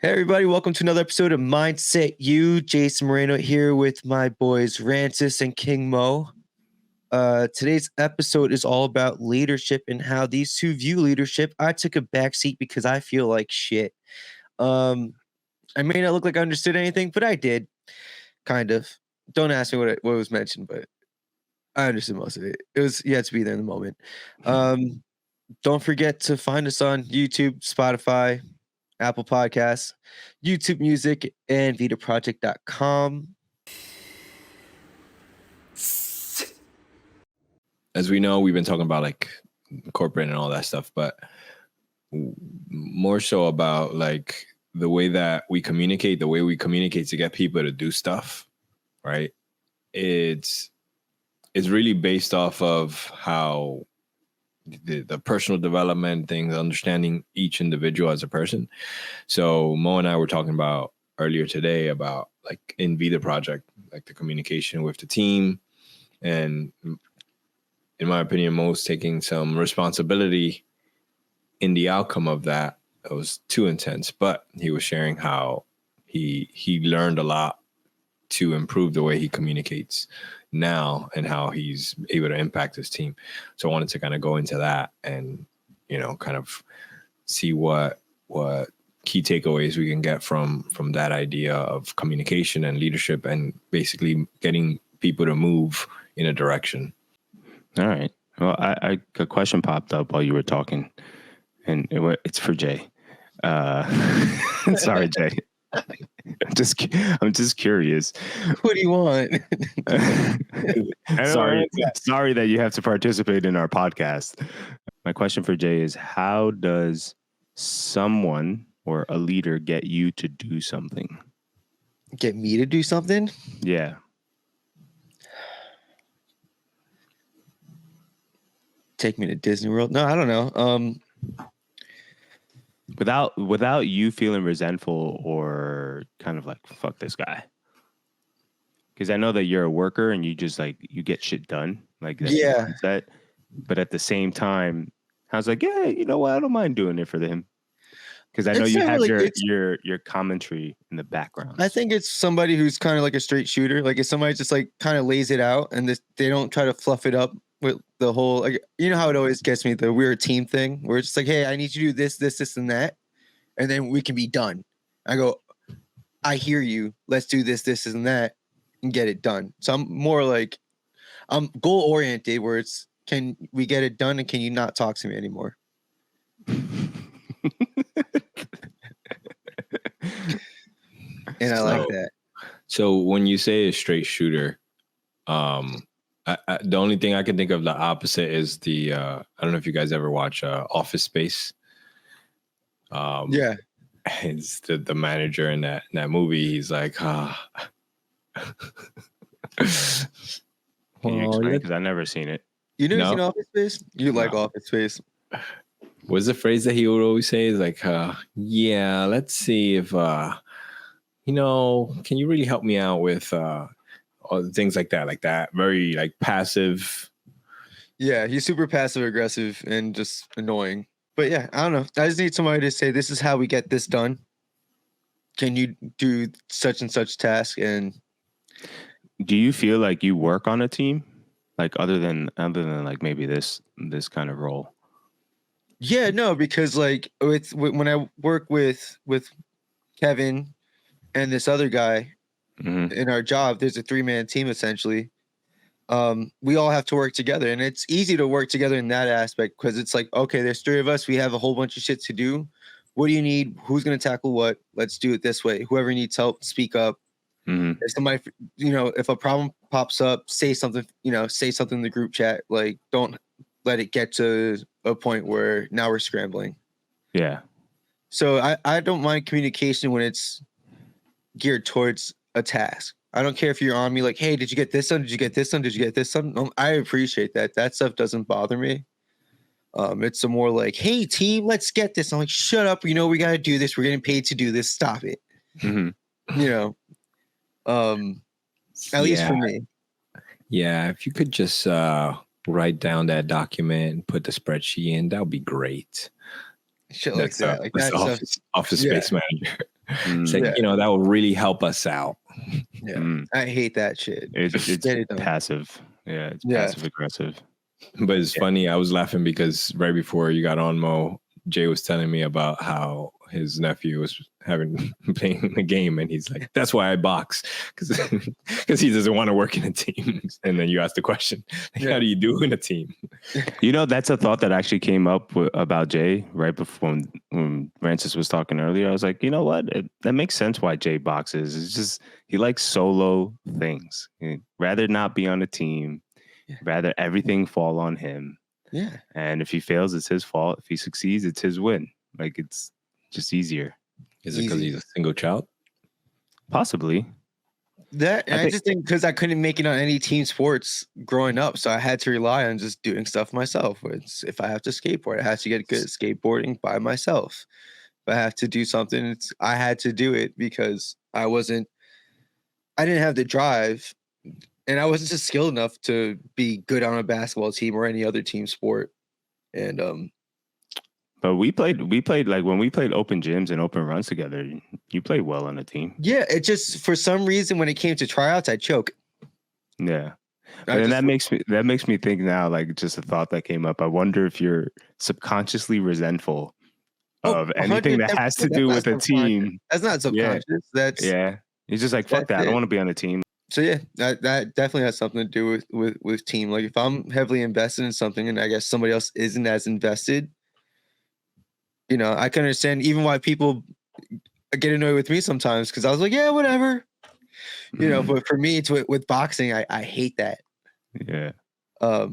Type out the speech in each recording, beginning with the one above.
Hey everybody, welcome to another episode of Mindset You. Jason Moreno here with my boys Rancis and King Mo. Today's episode is all about leadership and how these two view leadership. I took a backseat because I feel like shit. I may not look like I understood anything, but I did, kind of. Don't ask me what was mentioned, but I understood most of it. You had to be there in the moment. Don't forget to find us on YouTube, Spotify, Apple Podcasts, YouTube Music, and VidaProject.com. As we know, we've been talking about like corporate and all that stuff, but more so about like the way that we communicate, to get people to do stuff, right? It's really based off of how the personal development things, understanding each individual as a person. So Mo and I were talking about earlier today about like in VidaProject, like the communication with the team, and in my opinion, Mo's taking some responsibility in the outcome of that. It was too intense, but he was sharing how he learned a lot to improve the way he communicates now and how he's able to impact his team. So I wanted to kind of go into that and, kind of see what key takeaways we can get from that idea of communication and leadership and basically getting people to move in a direction. All right. Well, a question popped up while you were talking, and it's for Jay. Sorry, Jay. I'm just curious. What do you want? Sorry that you have to participate in our podcast. My question for Jay is, how does someone or a leader get you to do something? Get me to do something? Yeah. Take me to Disney World? No, I don't know. Without you feeling resentful or kind of like, fuck this guy. Because I know that you're a worker and you just like, you get shit done. Like that. Yeah. But at the same time, I was like, yeah, you know what? I don't mind doing it for them. Because I know you have your commentary in the background. I think it's somebody who's kind of like a straight shooter. Like if somebody just like kind of lays it out and they don't try to fluff it up with the whole, like, you know how it always gets me, the we're a team thing, where it's just like, hey, I need you to do this, and that, and then we can be done. I go, I hear you. Let's do this, and that, and get it done. So I'm more like, I'm goal oriented, where it's, can we get it done, and can you not talk to me anymore? And I like that. So when you say a straight shooter, the only thing I can think of the opposite is the I don't know if you guys ever watch Office Space. Yeah, it's the manager in that movie. He's like, Can you explain? Because I've never seen it. You never seen Office Space? You like Office Space? What's the phrase that he would always say? Is like, yeah, let's see if can you really help me out with things like that, very like passive. Yeah, he's super passive aggressive and just annoying. But yeah, I don't know. I just need somebody to say, this is how we get this done. Can you do such and such task? And do you feel like you work on a team, like other than like maybe this kind of role? Yeah, no, because like when I work with Kevin and this other guy, in our job, there's a 3-man team essentially. We all have to work together, and it's easy to work together in that aspect because it's like, okay, there's 3 of us. We have a whole bunch of shit to do. What do you need? Who's going to tackle what? Let's do it this way. Whoever needs help, speak up. If somebody, if a problem pops up, say something in the group chat. Like, don't let it get to a point where now we're scrambling. Yeah. So I don't mind communication when it's geared towards a task. I don't care if you're on me like, hey, did you get this done? Did you get this done? Did you get this done? I appreciate that. That stuff doesn't bother me. It's a more like, hey, team, let's get this. I'm like, shut up. We got to do this. We're getting paid to do this. Stop it. At least for me. Yeah, if you could just write down that document and put the spreadsheet in, that would be great. Shit like that. Like that office space manager. It's like, Yeah. that will really help us out. Yeah. I hate that shit. It's Get it done. passive. Yeah, it's Yeah. passive aggressive. But it's funny. I was laughing because right before you got on, Mo, Jay was telling me about how his nephew was playing a game, and he's like, "That's why I box, because he doesn't want to work in a team." And then you ask the question, "How do you do in a team?" That's a thought that actually came up about Jay right before when Francis was talking earlier. I was like, you know what? That makes sense why Jay boxes. It's just he likes solo things. He'd rather not be on a team. Rather everything fall on him. Yeah. And if he fails, it's his fault. If he succeeds, it's his win. Like, it's just easier. Is it because he's a single child? Possibly. I just think because I couldn't make it on any team sports growing up, so I had to rely on just doing stuff myself. If I have to skateboard, I have to get good at skateboarding by myself. If I have to do something, I had to do it because I didn't have the drive, and I wasn't just skilled enough to be good on a basketball team or any other team sport. And but we played like when we played open gyms and open runs together, you played well on a team. Yeah, it just for some reason when it came to tryouts, I'd choke. Yeah. And that makes me think now, like just a thought that came up. I wonder if you're subconsciously resentful of anything that has to do with a team. That's not subconscious. He's just like, fuck that. I don't want to be on a team. So yeah, that definitely has something to do with team. Like if I'm heavily invested in something and I guess somebody else isn't as invested, I can understand even why people get annoyed with me sometimes because I was like, yeah, whatever. But for me, it's with boxing, I hate that. Yeah. Yeah,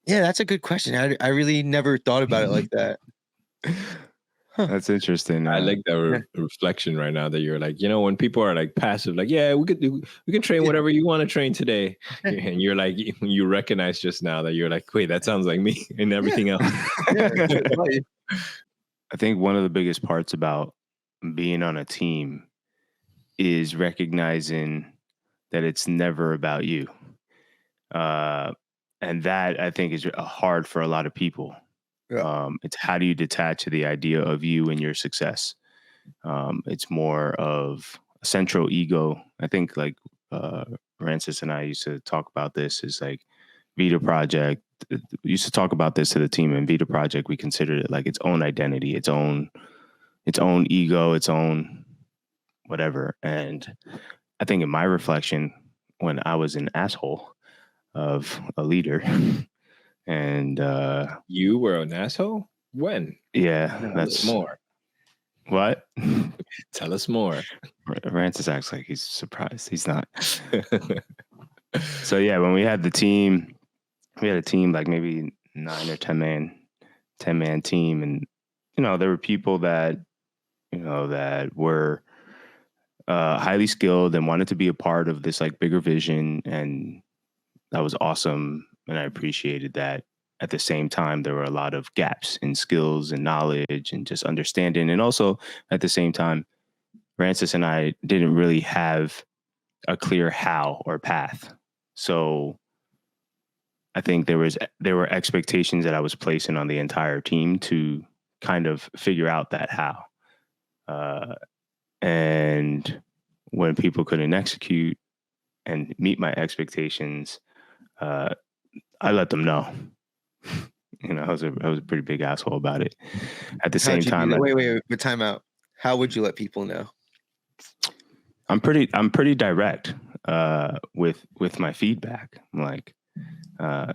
that's a good question. I really never thought about it like that. Huh. That's interesting. I like that reflection right now that you're like, when people are like passive, like, yeah, we can train whatever you want to train today. And you're like, you recognize just now that you're like, wait, that sounds like me and everything else. I think one of the biggest parts about being on a team is recognizing that it's never about you. And that I think is hard for a lot of people. Yeah. It's how do you detach the idea of you and your success? It's more of a central ego. I think like Francis and I used to talk about this is like VidaProject. We used to talk about this to the team, and VidaProject, we considered it like its own identity, its own ego, its own whatever. And I think in my reflection, when I was an asshole of a leader, and you were an asshole? When? Yeah, that's more. What? Tell us more. Francis acts like he's surprised. He's not. So yeah, when we had a team like maybe 9 or 10 man team, and there were people that that were highly skilled and wanted to be a part of this like bigger vision, and that was awesome, and I appreciated that. At the same time, there were a lot of gaps in skills and knowledge and just understanding. And also at the same time, Francis and I didn't really have a clear how or path. So I think there were expectations that I was placing on the entire team to kind of figure out that how. And when people couldn't execute and meet my expectations, I let them know. I was a pretty big asshole about it. At the same time, wait, time out. How would you let people know? I'm pretty direct with my feedback. I'm like, I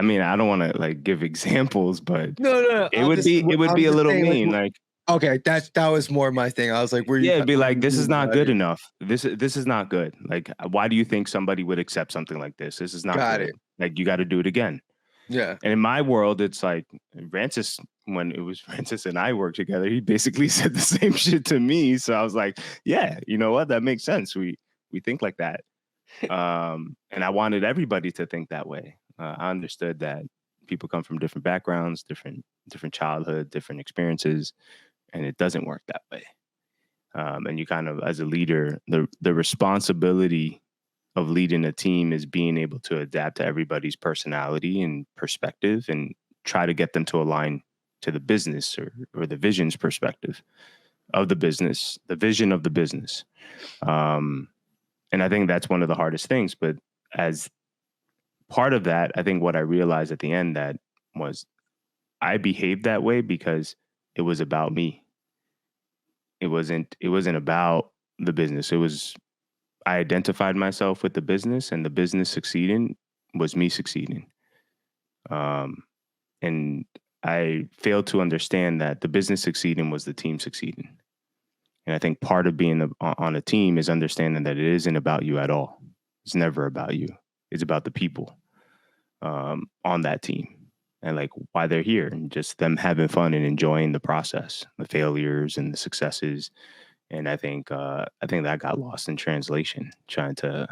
mean, I don't want to like give examples, but no, it would be a little mean. Like, okay, that was more my thing. I was like, it'd be like, this is not good enough. This is not good. Like, why do you think somebody would accept something like this? This is not good. Like, you got to do it again. Yeah. And in my world, it's like Francis, when it was Francis and I worked together, he basically said the same shit to me. So I was like, yeah, you know what? That makes sense. We think like that. And I wanted everybody to think that way. I understood that people come from different backgrounds, different childhood, different experiences, and it doesn't work that way. And you kind of, as a leader, the responsibility of leading a team is being able to adapt to everybody's personality and perspective and try to get them to align to the business or the vision's perspective. of the business, the vision of the business. And I think that's one of the hardest things. But as part of that, I think what I realized at the end that was I behaved that way because it was about me. It wasn't about the business. It was I identified myself with the business, and the business succeeding was me succeeding. And I failed to understand that the business succeeding was the team succeeding. And I think part of being on a team is understanding that it isn't about you at all. It's never about you. It's about the people on that team and like why they're here and just them having fun and enjoying the process, the failures and the successes. And I think that got lost in translation, trying to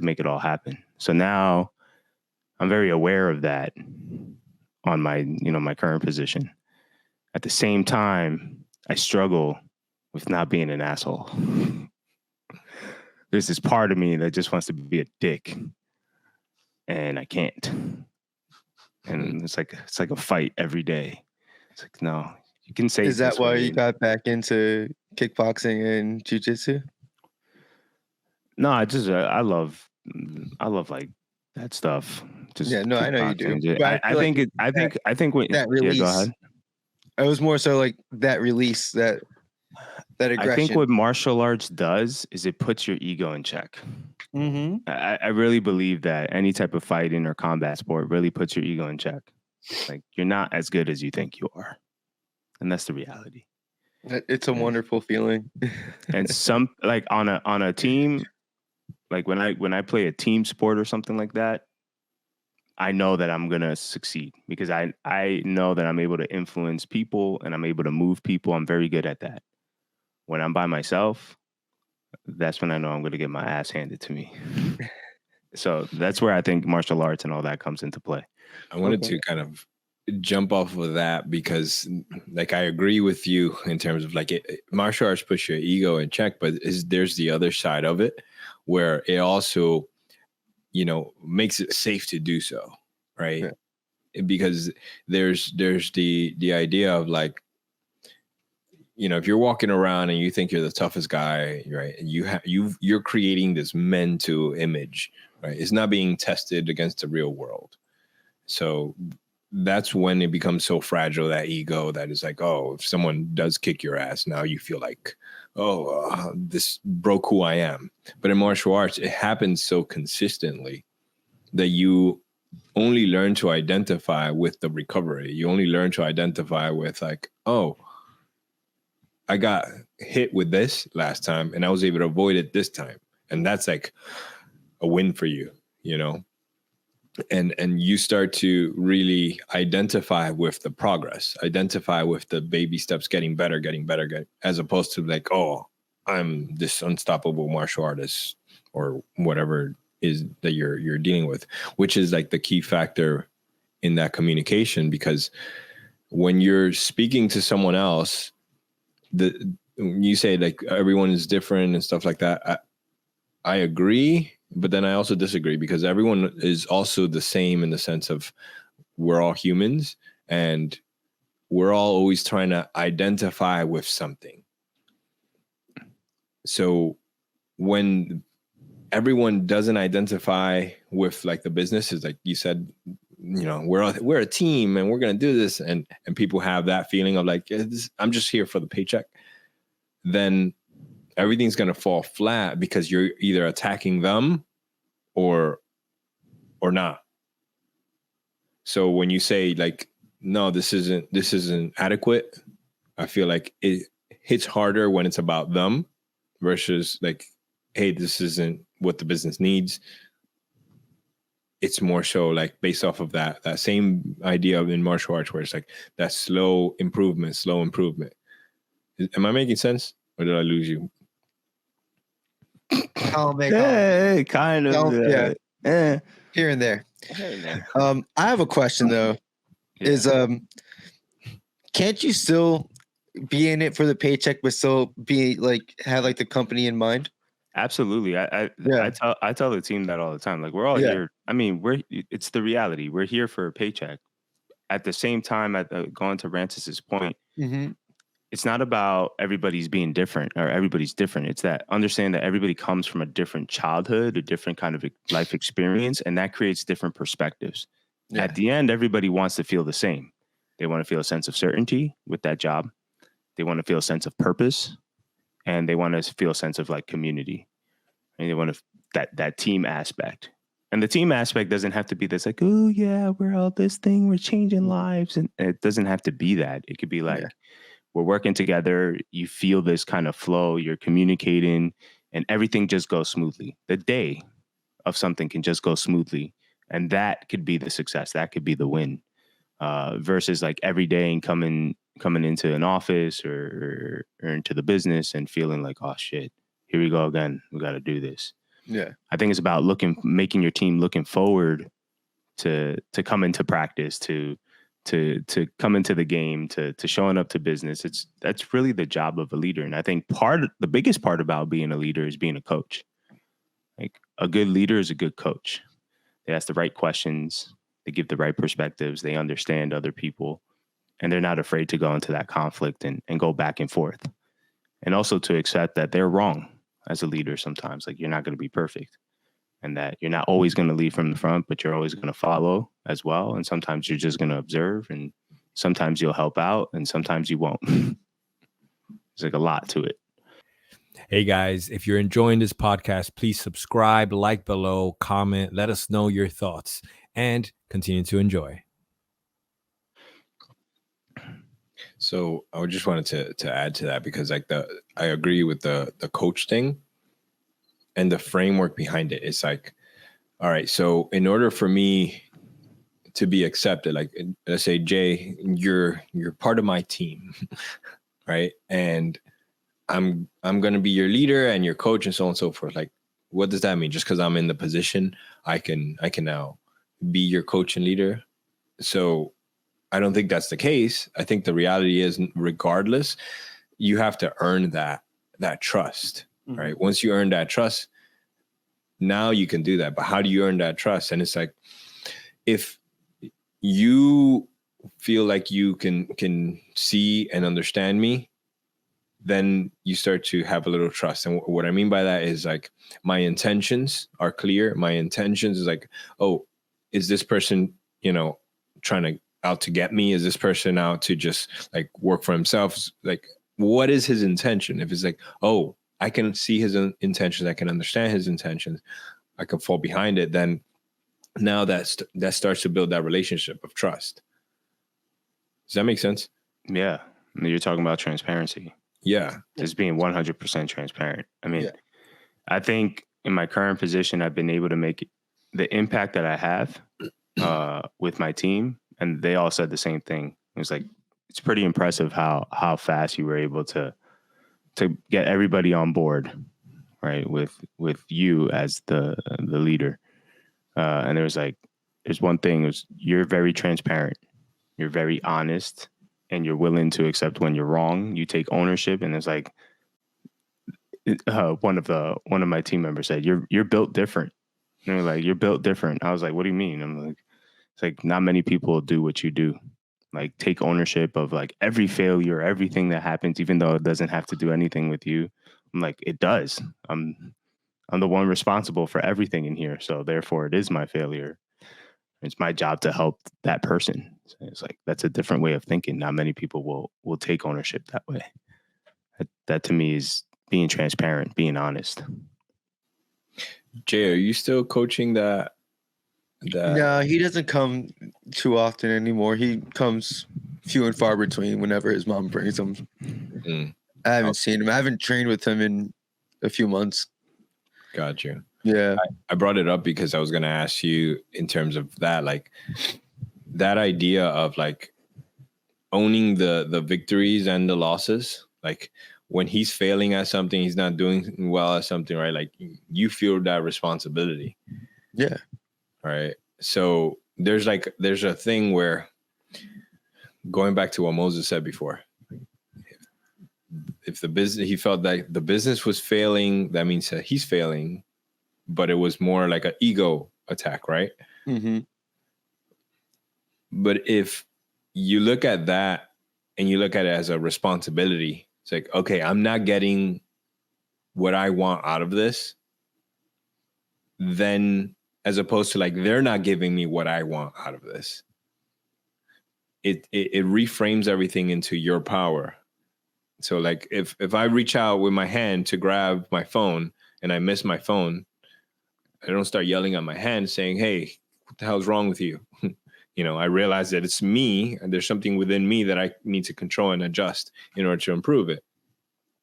make it all happen. So now I'm very aware of that on my my current position. At the same time, I struggle with not being an asshole. There's this part of me that just wants to be a dick, and I can't. And it's like a fight every day. It's like, no, you can say. Is that why you got back into kickboxing and jiu-jitsu? No, I love like that stuff. Just yeah, no, I know you do. I think when that release. Yeah, go ahead. I was more so like that release, that aggression. I think what martial arts does is it puts your ego in check. Mm-hmm. I really believe that any type of fighting or combat sport really puts your ego in check. Like you're not as good as you think you are, and that's the reality. It's a wonderful feeling. And some like on a team, like when I play a team sport or something like that, I know that I'm gonna succeed because I know that I'm able to influence people and I'm able to move people. I'm very good at that. When I'm by myself, that's when I know I'm gonna get my ass handed to me. So that's where I think martial arts and all that comes into play. I wanted to kind of jump off of that because like I agree with you in terms of like martial arts puts your ego in check, but there's the other side of it where it also makes it safe to do so, right? Yeah. Because there's the idea of like, if you're walking around and you think you're the toughest guy, right? And you're creating this mental image, right? It's not being tested against the real world. So that's when it becomes so fragile, that ego that is like, oh, if someone does kick your ass, now you feel like, this broke who I am. But in martial arts, it happens so consistently that you only learn to identify with the recovery. You only learn to identify with like, oh, I got hit with this last time and I was able to avoid it this time. And that's like a win for you, And you start to really identify with the progress, identify with the baby steps, getting better, as opposed to like, oh, I'm this unstoppable martial artist or whatever is that you're dealing with, which is like the key factor in that communication. Because when you're speaking to someone else, you say like everyone is different and stuff like that. I agree, but then I also disagree because everyone is also the same in the sense of we're all humans and we're all always trying to identify with something. So when everyone doesn't identify with like the business, is like you said, we're a team and we're going to do this. And people have that feeling of like, I'm just here for the paycheck. Then everything's going to fall flat because you're either attacking them or not. So when you say like, no, this isn't adequate, I feel like it hits harder when it's about them versus like, hey, this isn't what the business needs. It's more so like based off of that same idea of in martial arts where it's like that slow improvement. Am I making sense? Or did I lose you? I'll make kind of. Here and there. I have a question though. Yeah. Is can't you still be in it for the paycheck but still be like have like the company in mind? Absolutely. I tell the team that all the time. Like we're all here. I mean, it's the reality. We're here for a paycheck. At the same time, going to Rancis's point, it's not about everybody's being different or everybody's different. It's that understand that everybody comes from a different childhood, a different kind of life experience, and that creates different perspectives. Yeah. At the end, everybody wants to feel the same. They want to feel a sense of certainty with that job. They want to feel a sense of purpose, and they want to feel a sense of like community. And they want to that team aspect. And the team aspect doesn't have to be this like, oh yeah, we're all this thing, we're changing lives. And it doesn't have to be that. It could be like, we're working together. You feel this kind of flow, you're communicating, and everything just goes smoothly. The day of something can just go smoothly. And that could be the success. That could be the win. Versus like every day and coming into an office or into the business and feeling like, oh shit, here we go again. We got to do this. Yeah. I think it's about making your team looking forward to come into practice, to come into the game, to showing up to business. That's really the job of a leader. And I think the biggest part about being a leader is being a coach. Like a good leader is a good coach. They ask the right questions. They give the right perspectives. They understand other people, and they're not afraid to go into that conflict and go back and forth. And also to accept that they're wrong as a leader sometimes. Like you're not going to be perfect, and that you're not always going to lead from the front, but you're always going to follow as well. And sometimes you're just going to observe, and sometimes you'll help out, and sometimes you won't. There's like a lot to it. Hey guys, if you're enjoying this podcast, please subscribe, like below, comment, let us know your thoughts, and continue to enjoy. So I just wanted to add to that, because like I agree with the coach thing and the framework behind it. It's like, all right, so in order for me to be accepted, like let's say, Jay, you're part of my team, right? And I'm going to be your leader and your coach and so on and so forth. Like, what does that mean? Just because I'm in the position, I can now be your coach and leader. So I don't think that's the case. I think the reality is, regardless, you have to earn that trust, right? Once you earn that trust, now you can do that. But how do you earn that trust? And it's like, if you feel like you can see and understand me, then you start to have a little trust. And what I mean by that is like, my intentions are clear. My intentions is like, oh, is this person, trying out to get me? Is this person out to just like work for himself? Like, what is his intention? If it's like, oh, I can see his intentions, I can understand his intentions, I can fall behind it, then now that starts to build that relationship of trust. Does that make sense? Yeah. You're talking about transparency. Yeah. Just being 100% transparent. I mean, Yeah. I think in my current position, I've been able to make the impact that I have with my team. And they all said the same thing. It was like, it's pretty impressive how fast you were able to get everybody on board, right? With you as the leader. And there's one thing, was you're very transparent. You're very honest. And you're willing to accept when you're wrong. You take ownership, and it's like one of my team members said, "You're built different." And they're like, "You're built different." I was like, "What do you mean?" I'm like, "It's like not many people do what you do. Like take ownership of like every failure, everything that happens, even though it doesn't have to do anything with you." I'm like, "It does. I'm the one responsible for everything in here, so therefore it is my failure. It's my job to help that person." So it's like, that's a different way of thinking. Not many people will take ownership that way. That to me is being transparent, being honest. Jay, are you still coaching that? No, he doesn't come too often anymore. He comes few and far between whenever his mom brings him. I haven't seen him. I haven't trained with him in a few months. Got you. Yeah. I brought it up because I was going to ask you in terms of that, like that idea of like owning the victories and the losses. Like when he's failing at something, he's not doing well at something, right? Like you feel that responsibility. Yeah. Right. So there's a thing where, going back to what Moses said before, if the business, he felt that the business was failing, that means that he's failing, but it was more like an ego attack, right? Mm-hmm. But if you look at that and you look at it as a responsibility. It's like, okay, I'm not getting what I want out of this, then as opposed to like, they're not giving me what I want out of this. It reframes everything into your power. So like if I reach out with my hand to grab my phone and I miss my phone, I don't start yelling at my hand saying, hey, what the hell's wrong with you? I realize that it's me and there's something within me that I need to control and adjust in order to improve it.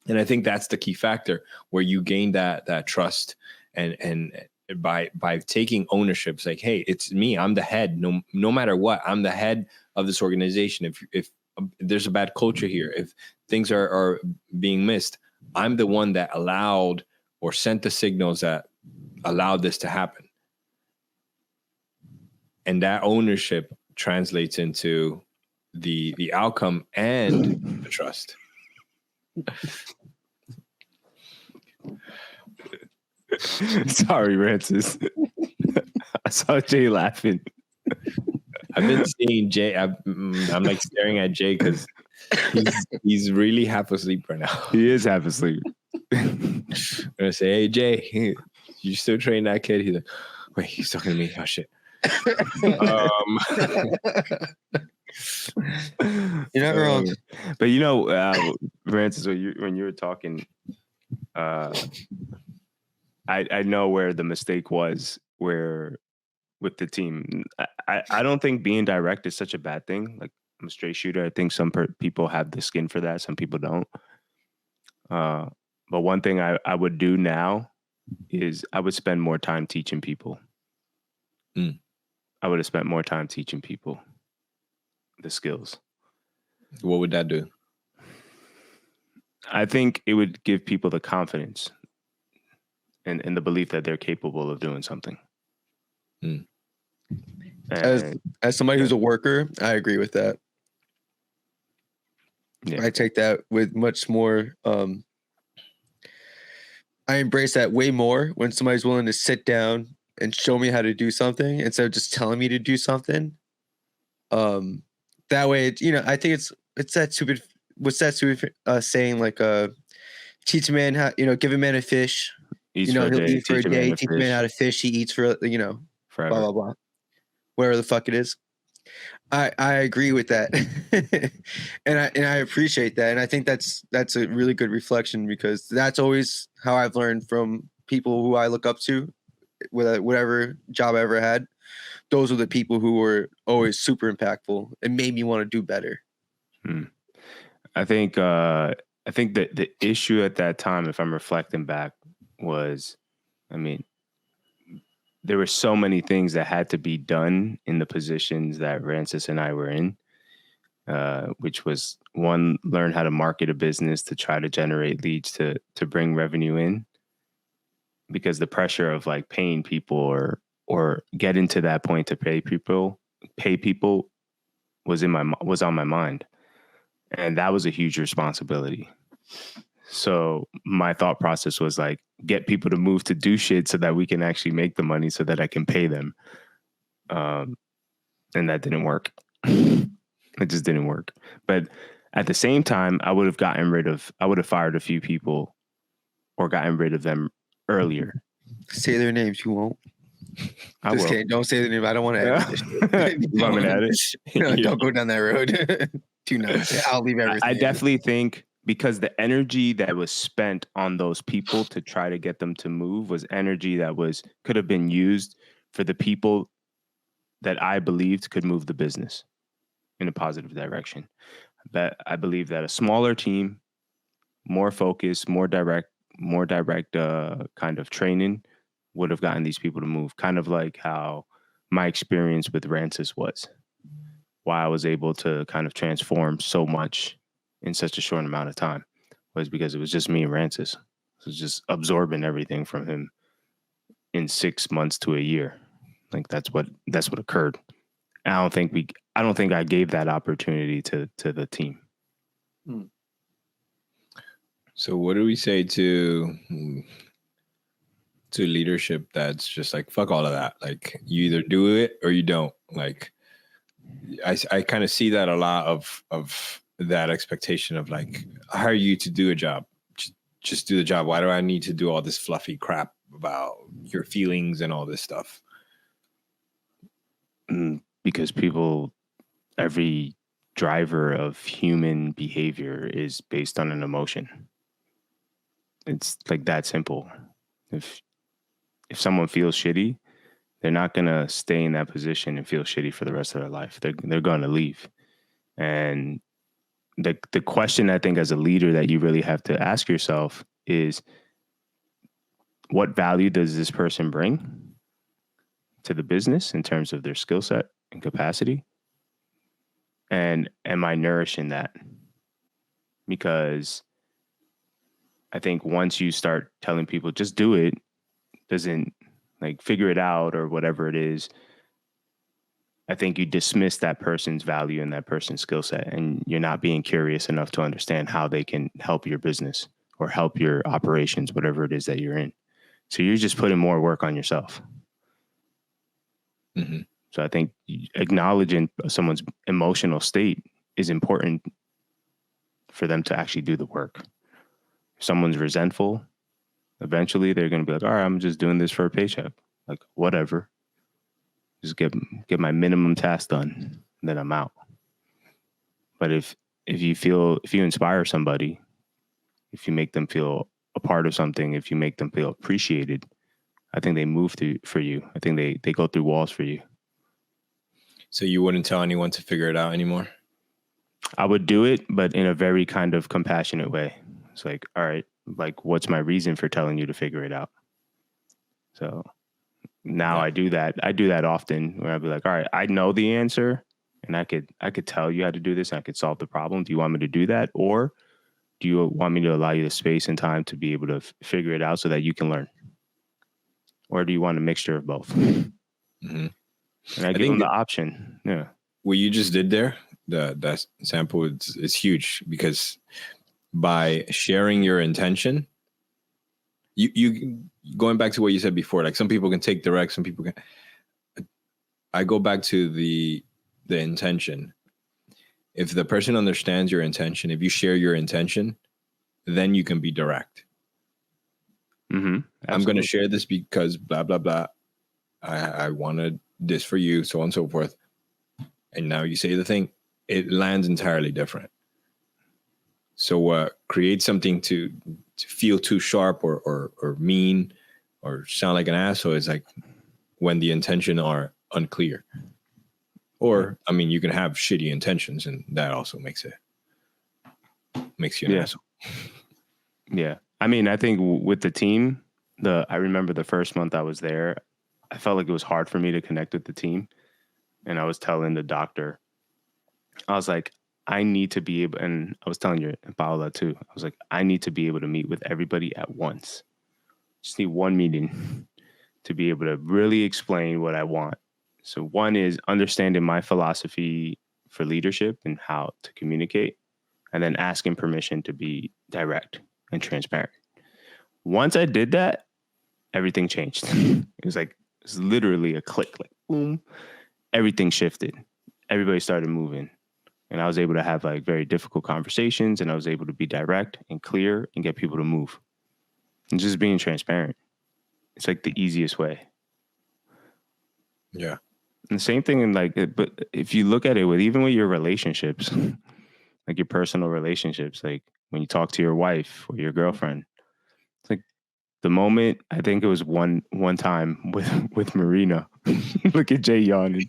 And I think that's the key factor where you gain that trust and by taking ownership. It's like, hey, it's me. I'm the head. No matter what, I'm the head of this organization. If there's a bad culture here, if things are being missed, I'm the one that allowed or sent the signals that allowed this to happen. And that ownership translates into the outcome and the trust. Sorry, Rancis. I saw Jay laughing. I've been seeing Jay. I'm like staring at Jay because he's really half asleep right now. He is half asleep. I'm gonna say, hey Jay, you still train that kid? He's like, wait, he's talking to me. Oh shit. You're not wrong. But Rancis, when you were talking, I know where the mistake was. Where with the team, I don't think being direct is such a bad thing. Like, I'm a straight shooter. I think some people have the skin for that. Some people don't. But one thing I would do now is I would spend more time teaching people. I would have spent more time teaching people the skills. What would that do? I think it would give people the confidence and the belief that they're capable of doing something. As somebody who's a worker, I agree with that. Yeah. I take that with much more. I embrace that way more when somebody's willing to sit down and show me how to do something instead of just telling me to do something. That way, I think it's that stupid. What's that stupid saying? Like, teach a man how, give a man a fish. He'll eat for a day. Teach a man how to fish. He eats for forever. Blah blah blah. Whatever the fuck it is. I agree with that, and I appreciate that, and I think that's a really good reflection because that's always how I've learned from people who I look up to, with whatever job I ever had. Those are the people who were always super impactful and made me want to do better. I think that the issue at that time, if I'm reflecting back, was, there were so many things that had to be done in the positions that Rancis and I were in, which was, one, learn how to market a business to try to generate leads to bring revenue in, because the pressure of like paying people or getting to that point to pay people was on my mind. And that was a huge responsibility. So my thought process was like, get people to move to do shit so that we can actually make the money so that I can pay them. And that didn't work. It just didn't work. But at the same time, I would have fired a few people or gotten rid of them earlier. Say their names. You won't. I Just will. kidding. Don't say their name. I don't want to add this shit. You want me to add it? Don't go down that road. Do not. I'll leave everything. I definitely think, because the energy that was spent on those people to try to get them to move was energy that could have been used for the people that I believed could move the business in a positive direction. But I believe that a smaller team, more focused, more direct kind of training would have gotten these people to move. Kind of like how my experience with Rancis was. Why I was able to kind of transform so much in such a short amount of time was because it was just me and Rancis. It was just absorbing everything from him in 6 months to a year. Like that's what occurred. And I don't think I gave that opportunity to the team. So what do we say to leadership that's just like, fuck all of that? Like, you either do it or you don't. Like, I kind of see that a lot of that expectation of like, I hire you to do a job. Just do the job. Why do I need to do all this fluffy crap about your feelings and all this stuff? Because every driver of human behavior is based on an emotion. It's like that simple. If someone feels shitty, they're not going to stay in that position and feel shitty for the rest of their life. They're going to leave. And the question, I think, as a leader that you really have to ask yourself is, what value does this person bring to the business in terms of their skill set and capacity? And am I nourishing that? Because I think once you start telling people just do it, doesn't like figure it out or whatever it is, I think you dismiss that person's value and that person's skill set, and you're not being curious enough to understand how they can help your business or help your operations, whatever it is that you're in. So you're just putting more work on yourself. Mm-hmm. So I think acknowledging someone's emotional state is important for them to actually do the work. If someone's resentful, eventually they're going to be like, all right, I'm just doing this for a paycheck. Like, whatever. Just get my minimum task done, and then I'm out. But if you inspire somebody, if you make them feel a part of something, if you make them feel appreciated, I think they move for you. I think they go through walls for you. So you wouldn't tell anyone to figure it out anymore? I would do it, but in a very kind of compassionate way. It's like, all right, like, what's my reason for telling you to figure it out? So now I do that. I do that often, where I'd be like, all right, I know the answer, and I could tell you how to do this, and I could solve the problem. Do you want me to do that? Or do you want me to allow you the space and time to be able to figure it out so that you can learn? Or do you want a mixture of both? Mm-hmm. And I give them the option. Yeah. What you just did there, that sample is huge, because by sharing your intention, you going back to what you said before, like some people can take direct, some people can. I go back to the intention. If the person understands your intention, if you share your intention, then you can be direct. Mm-hmm. I'm going to share this because blah, blah, blah. I wanted this for you, so on and so forth. And now you say the thing, it lands entirely different. So create something to feel too sharp or mean or sound like an asshole is like when the intention are unclear. Or, I mean, you can have shitty intentions, and that also makes you an asshole. Yeah. I mean, I think with the team, I remember the first month I was there, I felt like it was hard for me to connect with the team. And I was telling the doctor, I was like, I need to be able, and I was telling you, Paola too, I was like, I need to be able to meet with everybody at once. Just need one meeting to be able to really explain what I want. So one is understanding my philosophy for leadership and how to communicate, and then asking permission to be direct and transparent. Once I did that, everything changed. It was literally a click, like boom, everything shifted. Everybody started moving. And I was able to have like very difficult conversations, and I was able to be direct and clear and get people to move. And just being transparent. It's like the easiest way. Yeah. And the same thing in but if you look at it even with your relationships, like your personal relationships, like when you talk to your wife or your girlfriend, it's like the moment, I think it was one time with Marina. Look at Jay yawning.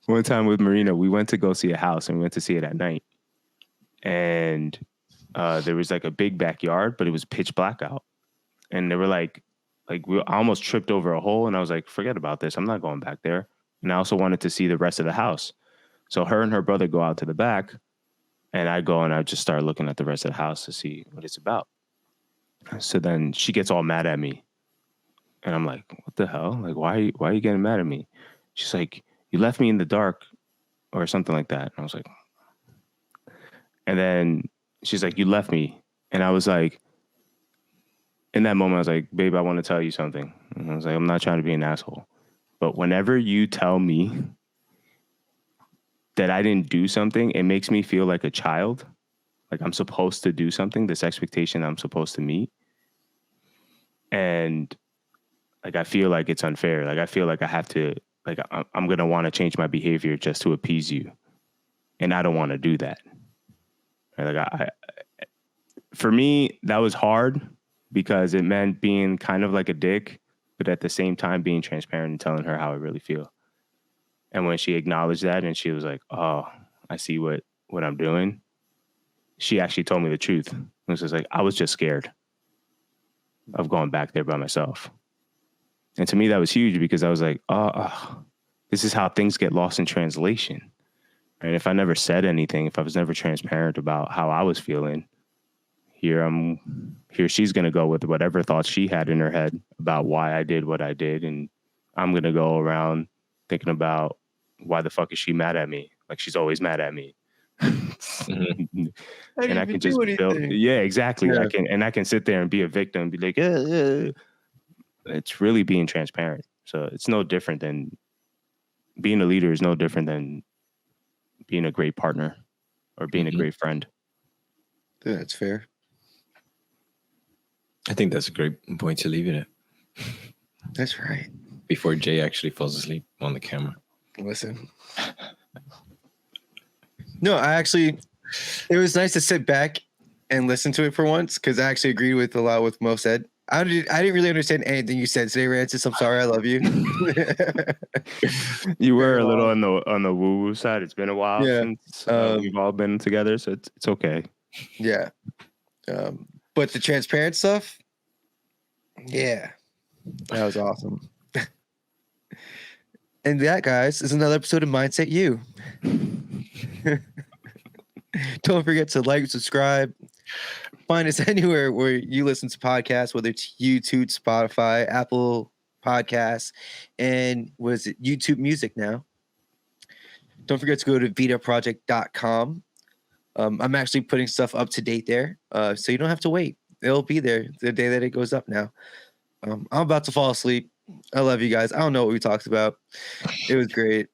One time with Marina, we went to go see a house, and we went to see it at night. And there was like a big backyard, but it was pitch black out. And they were I almost tripped over a hole, and I was like, forget about this. I'm not going back there. And I also wanted to see the rest of the house. So her and her brother go out to the back, and I go and I just start looking at the rest of the house to see what it's about. So then she gets all mad at me. And I'm like, what the hell? Like, why are you getting mad at me? She's like, you left me in the dark or something like that. And I was like, and then she's like, you left me. And I was like, in that moment, I was like, babe, I want to tell you something. And I was like, I'm not trying to be an asshole. But whenever you tell me that I didn't do something, it makes me feel like a child. Like I'm supposed to do something, this expectation I'm supposed to meet. And like, I feel like it's unfair. Like, I feel like I have to, like, I'm going to want to change my behavior just to appease you. And I don't want to do that. Right? Like, for me, that was hard because it meant being kind of like a dick, but at the same time being transparent and telling her how I really feel. And when she acknowledged that and she was like, oh, I see what I'm doing, she actually told me the truth. It was just like, I was just scared of going back there by myself. And to me, that was huge because I was like, oh, this is how things get lost in translation. And if I never said anything, if I was never transparent about how I was feeling, here she's going to go with whatever thoughts she had in her head about why I did what I did. And I'm going to go around thinking about why the fuck is she mad at me? Like, she's always mad at me. Mm-hmm. And I can just build. Yeah, exactly. Yeah. I can sit there and be a victim and be like, it's really being transparent. So it's no different than being a leader is no different than being a great partner or being a great friend. Yeah, that's fair. I think that's a great point to leave it at. That's right. Before Jay actually falls asleep on the camera. Listen. No, it was nice to sit back and listen to it for once because I actually agreed with a lot with Mo said. I didn't really understand anything you said today, Rancis. I'm sorry. I love you. You were a little on the woo-woo side. It's been a while since we've all been together, so it's okay. Yeah. But the transparent stuff, yeah, that was awesome. And that, guys, is another episode of Mindset U. Don't forget to like, subscribe. Find us anywhere where you listen to podcasts, whether it's YouTube, Spotify, Apple Podcasts, and YouTube Music now. Don't forget to go to VidaProject.com. I'm actually putting stuff up to date there, so you don't have to wait. It'll be there the day that it goes up now. I'm about to fall asleep. I love you guys. I don't know what we talked about. It was great.